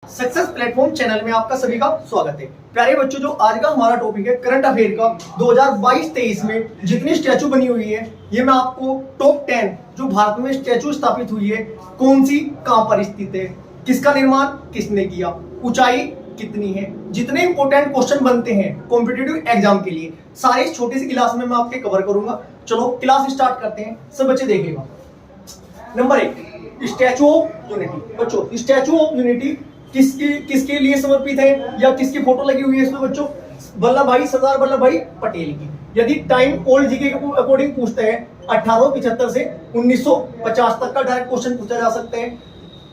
Success platform channel में आपका सभी का स्वागत है। प्यारे बच्चों, जो आज का हमारा टॉपिक है करंट अफेयर का 2022-23 में जितनी स्टैचू बनी हुई है, ये मैं आपको टॉप 10 जो भारत में स्टैचू स्थापित हुई है, कौन सी कहां पर स्थित है, किसका निर्माण किसने किया, ऊंचाई कितनी है, जितने इंपॉर्टेंट क्वेश्चन बनते हैं कॉम्पिटिटिव एग्जाम के लिए, सारे इस छोटी सी क्लास में मैं आपके कवर करूंगा। चलो क्लास स्टार्ट करते हैं, सब बच्चे देखेगा। Number 1, statue of unity. बच्चों, स्टैचू ऑफ यूनिटी किसके लिए समर्पित है या किसकी फोटो लगी हुई है इसमें बच्चों? सरदार वल्लभ भाई पटेल की। यदि टाइम ओल्ड जीके के अकॉर्डिंग पूछते हैं 1875 से 1950 तक का डायरेक्ट क्वेश्चन पूछा जा सकता है।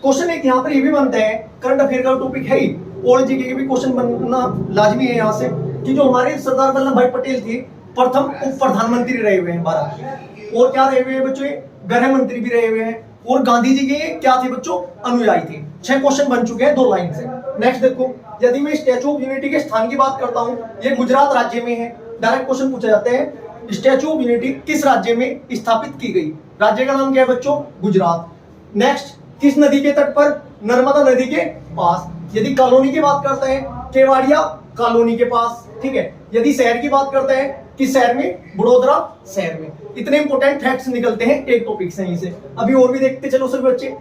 क्वेश्चन एक यहाँ पर ये भी बनता है, करंट अफेयर का टॉपिक है ही, ओल्ड जीके के भी क्वेश्चन बनना लाजमी है यहाँ से, कि जो हमारे सरदार वल्लभ भाई पटेल थे प्रथम उप प्रधानमंत्री रहे हुए हैं भारत, और क्या रहे हुए हैं बच्चों, गृह मंत्री भी रहे हुए हैं, और गांधी जी के क्या थे बच्चों? अनुयायी थे। 6 क्वेश्चन बन चुके हैं 2 लाइन से। नेक्स्ट देखो, यदि मैं स्टैचू ऑफ यूनिटी के स्थान की बात करता हूं, ये गुजरात राज्य में है। डायरेक्ट क्वेश्चन पूछा जाता है, स्टैचू ऑफ यूनिटी किस राज्य में स्थापित की गई? राज्य का नाम क्या है बच्चों? गुजरात। नेक्स्ट, किस नदी के तट पर? नर्मदा नदी के पास। यदि कॉलोनी की बात करते हैं, केवाड़िया कॉलोनी के पास। ठीक है। यदि शहर की बात करते हैं, किस शहर में? बड़ोदरा शहर में। इतने इंपोर्टेंट फैक्ट्स निकलते हैं एक टॉपिक से यहीं से। अभी और भी देखते चलो सभी बच्चे।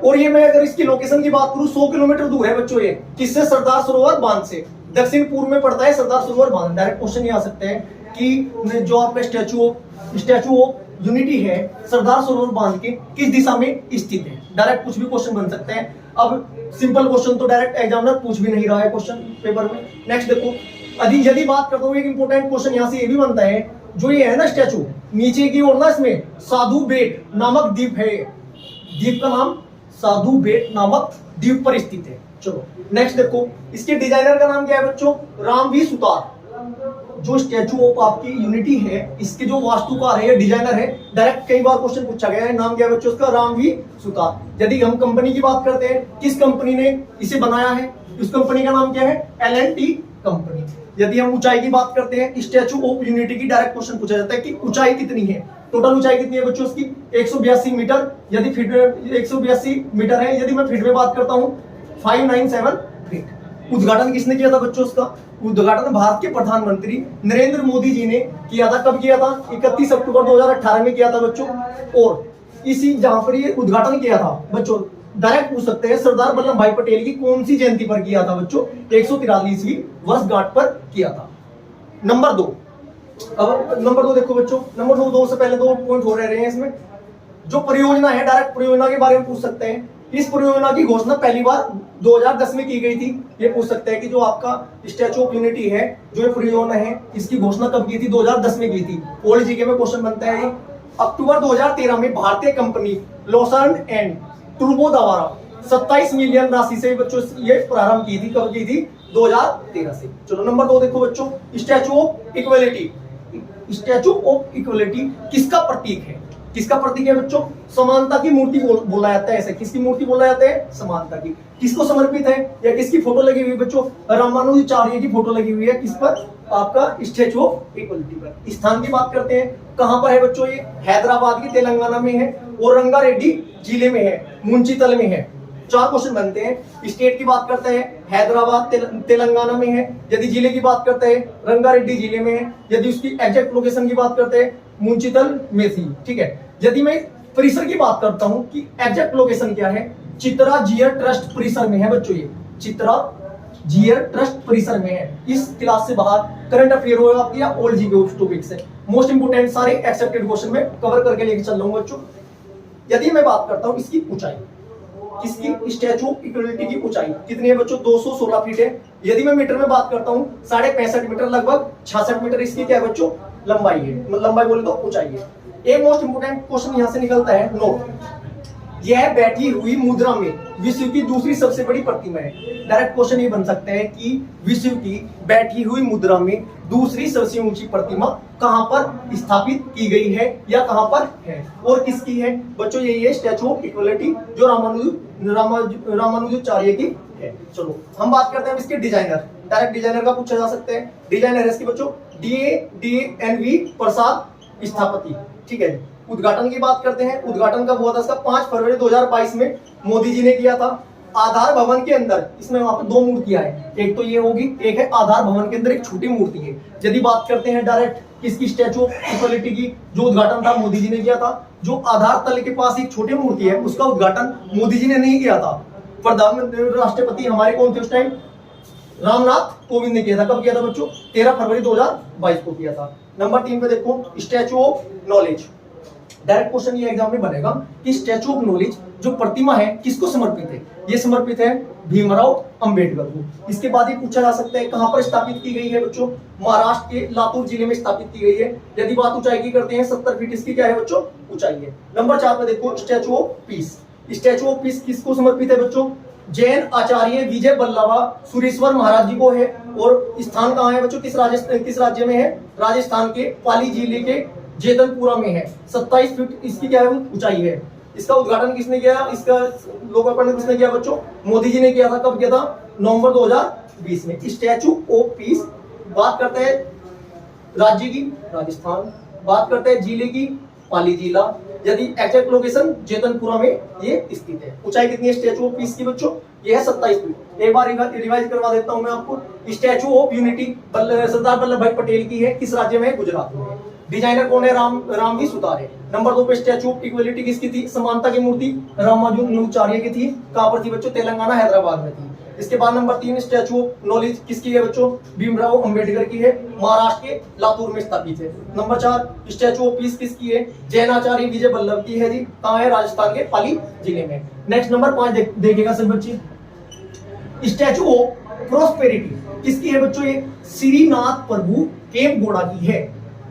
और ये मैं अगर इसकी लोकेशन की बात करूं, 100 किलोमीटर दूर है बच्चों ये। किससे? सरदार सरोवर बांध से। दक्षिण पूर्व में पड़ता है सरदार सरोवर बांध। डायरेक्ट क्वेश्चन ये आ सकते हैं कि जो आपका स्टैचू ऑफ यूनिटी है सरदार सरोवर बांध के किस दिशा में स्थित है? डायरेक्ट कुछ भी क्वेश्चन बन सकते हैं। अब सिंपल क्वेश्चन तो डायरेक्ट एग्जामिनर पूछ भी नहीं रहा है क्वेश्चन पेपर में। नेक्स्ट देखो, यदि बात करता हूँ, एक इंपॉर्टेंट क्वेश्चन यहाँ से ये भी बनता है, जो ये है ना स्टैचू, नीचे की ओर ना इसमें साधु बेट नामक द्वीप है। द्वीप का नाम साधु बेट नामक द्वीप पर स्थित है। चलो नेक्स्ट देखो, इसके डिजाइनर का नाम क्या है बच्चों? राम वी सुतार। जो स्टैचू ऑफ आपकी यूनिटी है, इसके जो वास्तुकार है, डिजाइनर है, डायरेक्ट कई बार क्वेश्चन पूछा गया है, नाम क्या है बच्चों उसका? राम वी सुतार। यदि हम कंपनी की बात करते हैं, किस कंपनी ने इसे बनाया है? इस कंपनी का नाम क्या है? L&T company. यदि हम ऊंचाई की बात करते हैं, स्टैचू ऑफ यूनिटी की डायरेक्ट क्वेश्चन पूछा जाता है कि ऊंचाई कितनी है? टोटल ऊंचाई कितनी है बच्चों उसकी? 182 मीटर। यदि फीट में 182 मीटर है, यदि मैं फीट में बात करता हूं 597 फीट। उद्घाटन किसने किया था बच्चों उसका? उद्घाटन भारत के प्रधानमंत्री नरेंद्र मोदी जी ने किया था। कब किया था? 31 अक्टूबर 2018 में किया था बच्चों। और इसी जहां पर ये उद्घाटन किया था बच्चों, डायरेक्ट पूछ सकते हैं सरदार वल्लभ भाई पटेल की कौन सी जयंती पर किया था बच्चों? 143वीं वर्षगांठ पर किया था। नंबर 2, अब नंबर 2 देखो बच्चों, नंबर 2 से पहले 2 पॉइंट हो रहे हैं इसमें। जो परियोजना है, डायरेक्ट परियोजना के बारे में पूछ सकते हैं। इस परियोजना की घोषणा पहली बार 2010 में की गई थी। ये पूछ सकते हैं कि जो आपका स्टैचू ऑफ यूनिटी है, जो ये परियोजना है, इसकी घोषणा कब की थी? 2010 में की थी। ओल्ड जीके में क्वेश्चन बनता है। अक्टूबर 2013 में भारतीय कंपनी लॉसन एंड टूर्बो द्वारा 27 मिलियन राशि से बच्चों ये प्रारंभ की थी। कब की थी? 2013 से। चलो नंबर 2 देखो बच्चों, statue of equality. Statue of equality किसका प्रतीक है? किसका प्रतीक है बच्चों? समानता की मूर्ति बोला जाता है। ऐसे किसकी मूर्ति बोला जाता है? समानता की। किसको समर्पित है या किसकी फोटो लगी हुई बच्चों? रामानुजाचार्य की फोटो लगी हुई है। किस पर? आपका स्टैचू ऑफ इक्वलिटी पर। स्थान की बात करते हैं, कहां पर है बच्चों? ये हैदराबाद की तेलंगाना में है और रंगारेड्डी जिले में है, मुंचितल में है। 4 क्वेश्चन बनते हैं। स्टेट की बात करते हैं, हैदराबाद तेलंगाना में है। यदि जिले की बात करते हैं, रंगारेड्डी जिले में है। यदि उसकी एग्जैक्ट लोकेशन की बात करते हैं, मुंचितल में थी। ठीक है। यदि मैं परिसर की बात करता हूं कि एग्जैक्ट लोकेशन क्या है, चित्रा जियर ट्रस्ट परिसर में है बच्चों। ये चित्रा जियर ट्रस्ट परिसर में है। इस क्लास से बाहर करंट अफेयर होगा या ओल्ड जीके टॉपिक से मोस्ट इंपोर्टेंट सारे एक्सेप्टेड क्वेश्चन में कवर करके लेके चल रहा हूं बच्चों। यदि मैं बात करता हूं इसकी ऊंचाई, इसकी स्टैचू ऑफ इक्वलिटी की ऊंचाई कितनी है बच्चों? 216 फीट है। यदि मैं मीटर में बात करता हूं, 65.5 मीटर, लगभग 66 मीटर इसकी क्या है बच्चों? लंबाई है। मतलब लंबाई बोले तो ऊंचाई है। एक मोस्ट इंपोर्टेंट क्वेश्चन यहां से निकलता है, नोट, यह बैठी हुई मुद्रा में विश्व की दूसरी सबसे बड़ी प्रतिमा है। डायरेक्ट क्वेश्चन ये बन सकता है कि विश्व की बैठी हुई मुद्रा में दूसरी सबसे ऊंची प्रतिमा कहां पर स्थापित की गई है या कहां पर है और किसकी है बच्चों? यही है स्टैचू ऑफ इक्वलिटी, जो रामानुजाचार्य की है। चलो हम बात करते हैं इसके डिजाइनर। डायरेक्ट डिजाइनर का पूछा जा सकता है। डिजाइनर है इसके बच्चों DNV प्रसाद स्थापति। ठीक है। उद्घाटन की बात करते हैं, उद्घाटन कब हुआ था इसका? 5 फरवरी 2022 में मोदी जी ने किया था। आधार भवन के अंदर इसमें वहां पर दो मूर्तियां हैं, एक तो ये होगी, एक है आधार भवन के अंदर एक छोटी मूर्ति है। यदि बात करते हैं डायरेक्ट किसकी, स्टैचू ऑफ इक्वलिटी की, जो उद्घाटन था मोदी जी ने किया था। जो आधार तल के पास एक छोटी मूर्ति है उसका उद्घाटन मोदी जी ने नहीं किया था, प्रधानमंत्री राष्ट्रपति हमारे कौन थे उस टाइम, रामनाथ कोविंद ने किया था। कब किया था बच्चों, 13 फरवरी 2022 को किया था। नंबर 3 पे देखो statue of knowledge. Direct question ये एग्जाम में बनेगा कि स्टैचू ऑफ नॉलेज जो प्रतिमा है किसको समर्पित है। ये समर्पित है भीमराव अंबेडकर को। इसके बाद ही पूछा जा सकता है कहां पर स्थापित की गई है बच्चों, महाराष्ट्र के लातूर जिले में स्थापित की गई है। यदि बात ऊंचाई की करते हैं 70 फीट इसकी क्या है बच्चों, ऊंचाई है। नंबर 4 पे देखो statue of peace. Statue of peace किसको समर्पित है बच्चों, जैन आचार्य विजय बल्लभा सुरेश्वर महाराज जी को है। और स्थान कहाँ है बच्चों, किस राज्य में है, राजस्थान के पाली जिले के जेतनपुरा में है। 27 फीट इसकी क्या है ऊंचाई है। इसका उद्घाटन किसने किया, इसका लोकार्पण किसने किया बच्चों, मोदी जी ने किया था। कब किया था, नवंबर 2020 में। स्टैचू ऑफ पीस बात करते हैं राज्य की, राजस्थान। बात करते हैं जिले की, पाली जिला। यदि एग्जैक्ट लोकेशन जेतनपुरा में ये स्थित है। ऊंचाई कितनी है स्टैचू ऑफ पीस की बच्चों, ये है 27 फीट। एक बार रिवाइज करवा देता हूं मैं आपको। Statue of unity Sardar Vallabh भाई पटेल की है, किस राज्य में है, गुजरात में। डिजाइनर कौन है, रामवी सुतार है। नंबर 2 पे स्टैचू ऑफ इक्वलिटी किसकी थी, समानता की मूर्ति रामानुजाचार्य की थी। कहां पर थी बच्चों, तेलंगाना हैदराबाद में थी। इसके बाद नंबर 3 स्टैचू ऑफ नॉलेज किसकी है बच्चों, भीमराव अंबेडकर की है, महाराष्ट्र के लातूर में स्थापित है। नंबर 4 स्टैचू ऑफ पीस किसकी है, जैनाचार्य विजय बल्लभ की है जी। कहां है, राजस्थान के पाली जिले में। नेक्स्ट नंबर 5 देखिएगा सभी बच्चे, स्टैचू ऑफ प्रोस्पेरिटी किसकी है बच्चों, ये श्रीनाथ प्रभु केम्पगौड़ा की है।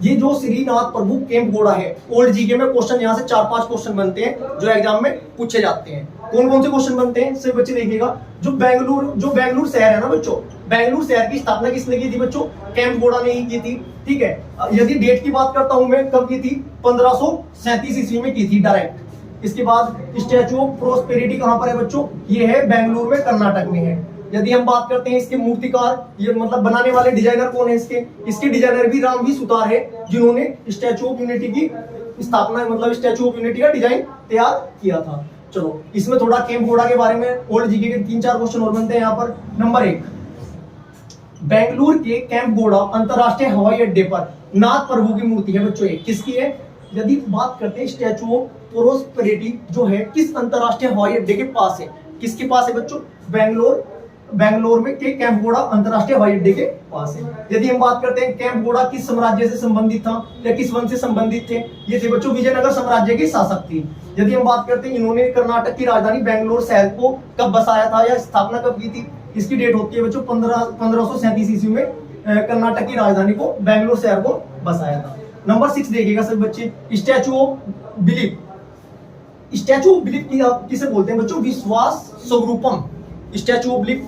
ये जो श्रीनाथ प्रभु केम्पगौड़ा है, ओल्ड जीके में क्वेश्चन यहाँ से 4-5 क्वेश्चन बनते हैं जो एग्जाम में पूछे जाते हैं। कौन कौन से क्वेश्चन बनते हैं सिर्फ बच्चे देखिएगा। जो बेंगलुरु शहर है ना बच्चों, बेंगलुरु शहर की स्थापना किसने की थी बच्चों, केम्पगौड़ा ने ही की थी। ठीक है, यदि डेट की बात करता हूं मैं, कब की थी, 1537 ईस्वी में की थी डायरेक्ट। इसके बाद स्टैचू ऑफ प्रोस्पेरिटी कहां पर है बच्चों, ये है बेंगलुरु में, कर्नाटक में है। यदि हम बात करते हैं इसके मूर्तिकार, ये मतलब बनाने वाले डिजाइनर कौन है इसके डिजाइनर भी रामवी सुतार है, जिन्होंने स्टैचू ऑफ यूनिटी की स्थापना, मतलब स्टैचू ऑफ यूनिटी का डिजाइन तैयार किया था। चलो इसमें थोड़ा केम्पगौड़ा के बारे में ओल्ड जीके के 3-4 क्वेश्चन और बनते हैं यहाँ पर। नंबर 1, बेंगलुरु के केम्पगौड़ा अंतरराष्ट्रीय हवाई अड्डे पर नाथ प्रभु की मूर्ति है बच्चों, किसकी है। यदि बात करते हैं स्टैचू ऑफ प्रोस्पेरिटी जो है किस अंतरराष्ट्रीय हवाई अड्डे के पास है, किसके पास है बच्चों, बेंगलोर में के केम्पगौड़ा अंतरराष्ट्रीय हवाई अड्डे के पास है। यदि हम बात करते हैं केम्पगौड़ा किस साम्राज्य से संबंधित था या किस वंश से संबंधित थे, ये थे बच्चों विजयनगर साम्राज्य के शासक थे। यदि हम बात करते हैं इन्होंने कर्नाटक की राजधानी बेंगलोर शहर को कब बसाया था या स्थापना कब की थी, इसकी डेट होती है बच्चों 1537 ईस्वी में कर्नाटक की राजधानी को बेंगलोर शहर को बसाया था। नंबर 6 देखिएगा सभी बच्चे, statue of belief. Statue of belief किसे बोलते हैं बच्चों, विश्वास स्वरूपम। स्टैचू ऑफ बिलीफ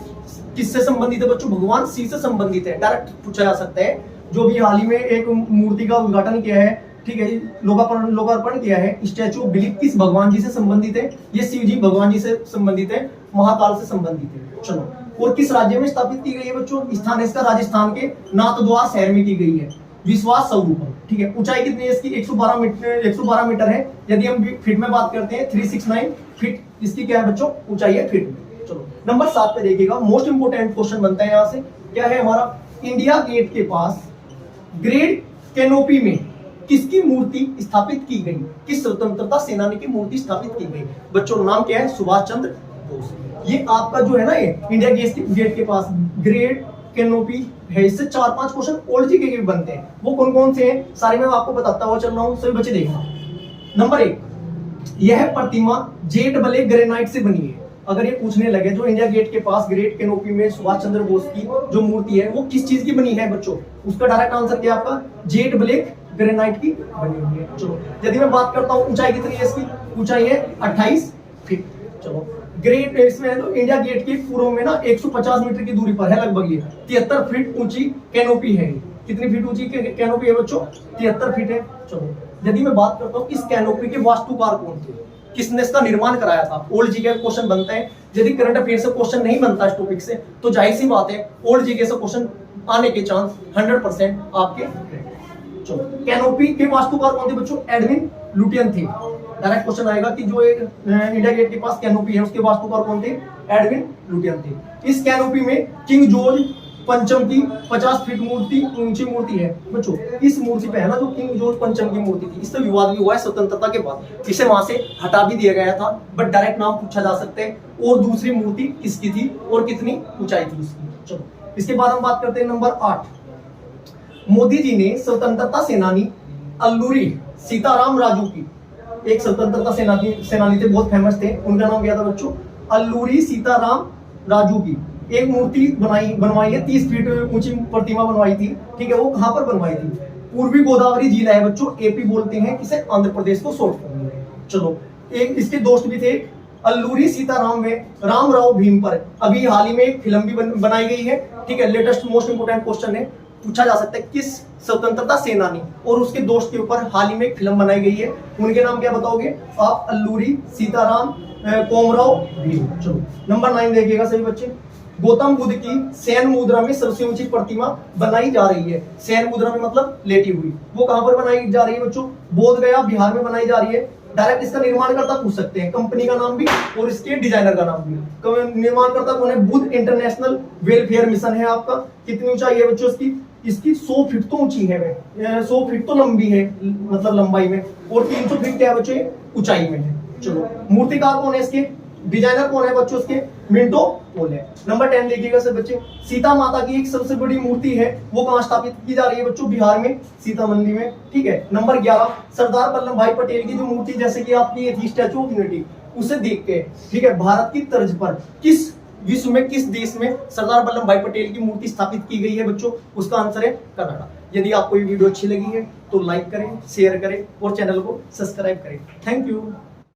किससे संबंधित है बच्चों, भगवान शिव से संबंधित है। डायरेक्ट पूछा जा सकता है। जो भी हाल ही में एक मूर्ति का उद्घाटन किया है, ठीक है, लोकार्पण किया है, स्टैचू ऑफ बिलीफ किस भगवान जी से संबंधित है, ये शिव जी भगवान जी से संबंधित है, महाकाल से संबंधित है। चलो, और किस राज्य में स्थापित की गई है बच्चों, स्थान इसका राजस्थान के नाथद्वारा शहर में की गई है। विश्वास स्वरूपम, ठीक है। ऊंचाई कितनी है इसकी, 112 मीटर है। यदि हम फीट में बात करते हैं 369 फीट इसकी क्या है बच्चों, ऊंचाई है फीट में। चलो नंबर 7 पे देखिएगा, मोस्ट इंपोर्टेंट क्वेश्चन बनता है यहाँ से। क्या है हमारा, इंडिया गेट के पास ग्रेट कैनोपी में किसकी मूर्ति स्थापित की गई, किस स्वतंत्रता सेनानी की मूर्ति स्थापित की गई बच्चों, नाम क्या है, सुभाष चंद्र बोस। ये आपका जो है ना, ये इंडिया गेट के पास ग्रेट कैनोपी है। इससे 4-5 क्वेश्चन ओल्ड जीके के भी बनते हैं। वो कौन कौन से हैं सारे मैं आपको बताता हुआ चल रहा हूँ, सभी बच्चे देखना। नंबर 1, यह प्रतिमा जेड ब्लैक ग्रेनाइट से बनी है। अगर ये पूछने लगे जो इंडिया गेट के पास ग्रेट कैनोपी में सुभाष चंद्र बोस की जो मूर्ति है वो किस चीज की बनी है बच्चों, उसका डायरेक्ट आंसर क्या आपका, जेड ब्लैक ग्रेनाइट की बनी हुई है। चलो यदि मैं बात करता हूँ ऊंचाई कितनी है इसकी, ऊंचाई है 28 फीट। चलो ग्रेट इसमें तो इंडिया गेट के पूर्व में ना 150 मीटर की दूरी पर है लगभग, ये 73 फीट ऊंची कैनोपी है। कितनी फीट ऊंची कैनोपी है बच्चों, 73 फीट है। चलो यदि मैं बात करता हूँ इस कैनोपी के वास्तुकार कौन थे, किसने इसका निर्माण कराया था, ओल्ड जीके का क्वेश्चन बनता है। यदि करंट अफेयर से क्वेश्चन नहीं बनता इस टॉपिक से तो जाहिर सी बात है ओल्ड जीके से क्वेश्चन आने के चांस 100% आपके। चलो कैनोपी के वास्तुकार कौन थे बच्चों, एडविन लुटियन थे। डायरेक्ट क्वेश्चन आएगा कि जो एक इंडिया गेट के पास कैनोपी है उसके वास्तुकार कौन थे? एडविन लुटियन थे। इस कैनोपी में किंग जॉर्ज पंचम की 50 फीट मूर्ति ऊंची मूर्ति है बच्चों। इस मूर्ति पे है ना जो किंग जॉर्ज पंचम की मूर्ति थी, इससे विवाद भी हुआ है स्वतंत्रता के बाद। इसे वहां से हटा भी दिया गया था, बट डायरेक्ट नाम पूछा जा सकता है। और दूसरी मूर्ति किसकी थी और कितनी ऊंचाई थी उसकी। चलो इसके बाद हम बात करते हैं नंबर 8। मोदी जी ने स्वतंत्रता सेनानी अल्लूरी सीताराम राजू की, एक स्वतंत्रता सेनानी थे, बहुत फेमस थे, उनका नाम क्या था बच्चों? अल्लूरी सीताराम राजू की एक मूर्ति बनवाई है, 30 फीट ऊंची प्रतिमा बनवाई थी। ठीक है, वो कहां पर बनवाई थी? पूर्वी गोदावरी जिला है बच्चों, एपी बोलते हैं किसे, आंध्र प्रदेश को शॉर्ट फॉर्म में। चलो एक इसके दोस्त भी थे अल्लूरी सीताराम में रामराव भीम पर अभी हाल ही में एक फिल्म भी बनाई गई है। ठीक है, लेटेस्ट मोस्ट इंपोर्टेंट क्वेश्चन है, पूछा जा सकता है किस स्वतंत्रता सेनानी और उसके दोस्त के ऊपर हाल ही में एक फिल्म बनाई गई है, उनके नाम क्या बताओगे आप? अल्लूरी सीताराम कोमराव भीम। चलो नंबर 9 देखिएगा सभी बच्चे। गौतम बुद्ध की सैन मुद्रा में सबसे ऊंची प्रतिमा बनाई जा रही है। सैन मुद्रा में मतलब लेटी हुई, वो कहां पर बनाई जा रही है बच्चों? बोध गया बिहार में बनाई जा रही है। डायरेक्ट इसका निर्माणकर्ता पूछ सकते हैं, कंपनी का नाम भी और इसके डिजाइनर का नाम भी। निर्माणकर्ता कौन है? बुद्ध इंटरनेशनल वेलफेयर मिशन है आपका। कितनी ऊंचाई है बच्चों इसकी 100 फीट तो ऊंची है, 100 फीट तो लंबी है, मतलब लंबाई में, और 300 फीट क्या है बच्चों? ऊंचाई में है। चलो मूर्तिकार कौन है इसके? डिजाइनर कौन है बच्चों इसके? मिंटो पोल है। नंबर 10 देखिएगा सर बच्चे। सीता माता की एक सबसे बड़ी मूर्ति है, वो कहां स्थापित की जा रही है बच्चों? बिहार में, सीतामढ़ी में। ठीक है, नंबर 11 सरदार वल्लभ भाई पटेल की जो मूर्ति जैसे कि आपकी ये थी स्टैचू ऑफ यूनिटी, उसे देख के, ठीक है, भारत की तर्ज पर किस विश्व में, किस देश में सरदार वल्लभ भाई पटेल की मूर्ति स्थापित की गई है बच्चों? उसका आंसर है कनाडा। यदि आपको ये वीडियो अच्छी लगी है तो लाइक करें, शेयर करें और चैनल को सब्सक्राइब करें। Thank you.